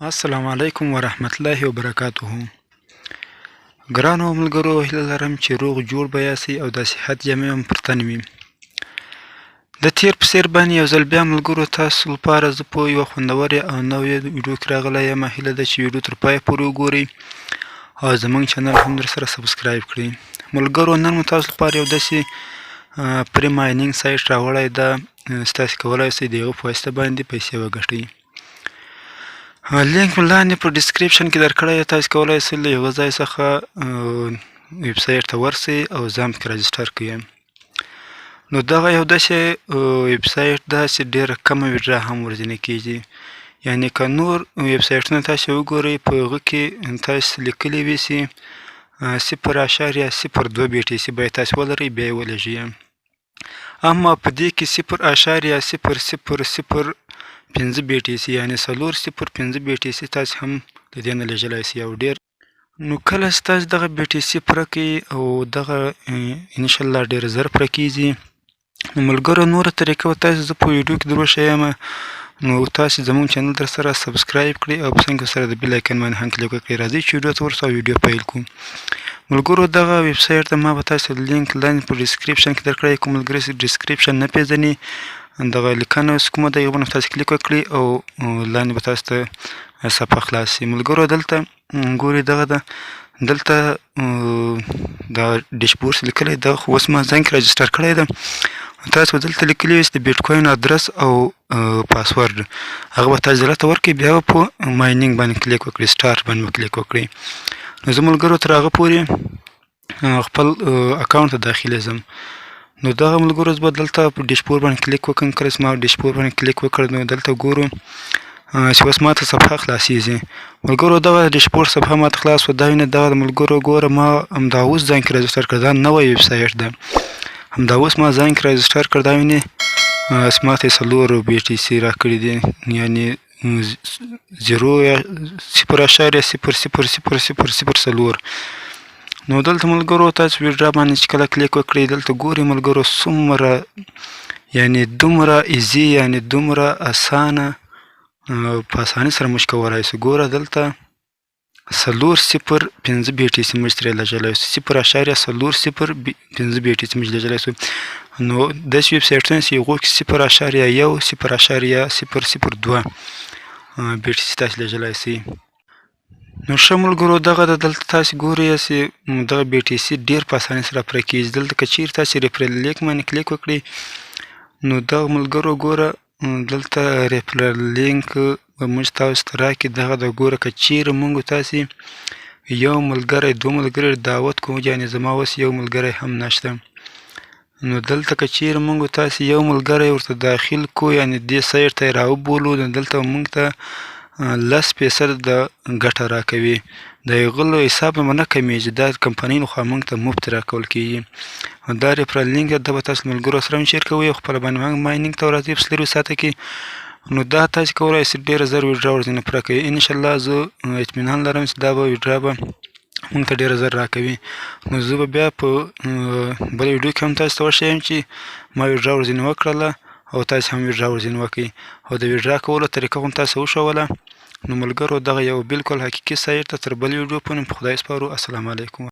السلام علیکم ورحمت الله وبرکاته. ګرانو ملګرو، هیله لرم چې روغ جوړ به یاستئ او د صحت جامې هم پر تن وي. د تیر په څیر باندې یو ځل بیا ملګرو تاسو لپاره زه په یوه خوندورې او نوې ویډیو کې راغلی یم. هیله ده چې ویډیو تر پایه پورې وګورئ او زموږ چینل هم درسره سبسکرایب کړئ. ملګرو، نن مو تاسو لپاره یو داسې پري ماینینګ سایټ راوړی ده چې تاسو کولی شئ د هغه په واسطه باندې پیسې وګټئ. لینک مې لاندې په ډسکریپشن کې درکړی دی. تاسو کولی شئ له یوه ځای څخه ویب سایټ ته ورسئ او ځان پکې راجسټر کړئ. نو دغه یو داسې ویب سایټ ده چې ډېره کمه ویډرا هم ورځنې کیږي. یعنې که نور ویب سایټونه تاسو وګورئ په هغه کې تاسو لیکلی وي چې 0.02 BTC باید تاسو ولرئ بیا یې ولېږئ. اما په دې کې 0.000.5 BTC یعنې 0.05 BTC تاسو هم د دې نه لېږلی شئ. او ډېر نو کله چې تاسو دغه BTC پوره کړئ او دغه انشاءالله ډېر زر پوره کیږي. نو ملګرو، نوره طریقه به تاسو زه په ویډیو کې در وښیم. نو تاسو زموږ چینل درسره سبسکرایب کړئ او په څنګ سره د بیل آیکن باندې هم کلیک وکړئ. راځئ چې ویډیو ته ورسو او ویډیو پیل کړو. ملګرو، دغه ویب سایټ ته ما به تاسو لینک لاندې په ډسکریپشن کې درکړی. کوم ملګري چې ډسکریپشن نه پېژني دغه لیکنه چې کومه ده هغې باندې تاسو کلیک وکړئ او لاندې به تاسو ته صفحه خلاص شي. ملګرو، دلته ګورئ دغه ده، دلته د ډیشبورډ لیکلی ده، خو اوس ما ځان کې راجسټر کړی ده. تاسو به دلته لیکلي وي چې د بیټکوین ادرس او پاسورډ هغه به تاسو دلته ورکړئ. بیا به په ماینینګ باندې کلیک وکړئ، سټارټ باندې به کلیک وکړئ. نو زه ملګرو تر هغه پورې خپل اکاونټ ته داخلي ځم. نو دغه ملګرو زه به دلته په ډیشبورډ باندې کلیک وکړم. کله چې ما ډیشبورډ باندې کلیک وکړ نو دلته ګورو چې اوس ماته صفحه خلاصیږي. ملګرو، دغه ډیشبورډ صفحه ماته خلاص شوه. دا وینئ دغه د ملګرو ګوره ما همدا اوس ځان کې راجسټر کړ. دا نوی ویب سایټ ده، همدا اوس ما ځان کې راجسټر کړ. دا وینئ چې ماته یې 4 BTC راکړي دي، یعنې 0.0000004. نو دلته ملګرو تاسو ویډرا باندې چې کله کلیک وکړئ دلته ګورئ ملګرو څومره یعنې دومره ایزي، یعنې دومره اسانه په اسانۍ سره موږ کولی شو. ګوره دلته 0.05 BTC موږ ترې لېږلی شو، 0.005 BTC موږ لېږلی شو. نو داسې ویب سایټونه چې هغو کې 0.1 0.002 BTC تاسو لېږلی شئ. نو ښه ملګرو، دغه ده دلته تاسو ګورئ چې دغه BTC ډېر په اسانۍ سره پوره کیږي. دلته که چیرې تاسو ریفرل لینک باندې کلیک وکړئ نو دغه ملګرو ګوره دلته ریفرل لینک به موږ تاسو ته راکړي. دغه ده ګوره که چیرې موږ تاسې یو ملګری 2 ملګري دعوت کوو، یعنې زما اوس یو ملګری هم نشته. نو دلته که چیرې موږ تاسې یو ملګری ورته داخل کړو، یعنې دې سایټ ته یې راوبولو، نو دلته موږ ته 10% د ګټه راکوي. د هغه له حسابه به نه کمیږي، دا د کمپنۍ لخوا موږ ته مفت راکول کیږي. دا ریفرل لینک ده، دا به تاسو ملګرو سره هم شیر کوئ او خپله باندې ماینینګ ته راځئ په لرې ساعته کې. نو دا تاسو کولی شئ ډېره زر ویډرا ورځنې پوره کوئ. انشاءالله زه اطمینان لرم چې دا به ویډرا به موږ ته ډېره زر راکوي. نو زه به بیا په بله ویډیو کې هم تاسو ته وښیم چې ما ویډرا ورځنې وکړله او تاسو هم ویډرا ورځنې وکړئ او د ویډرا کولو طریقه هم تاسو وښوله. نو ملګرو، دغه یو بالکل حقیقي سایټ ته تر بلې ویډیو پورې په خدای سپارو. السلام علیکم.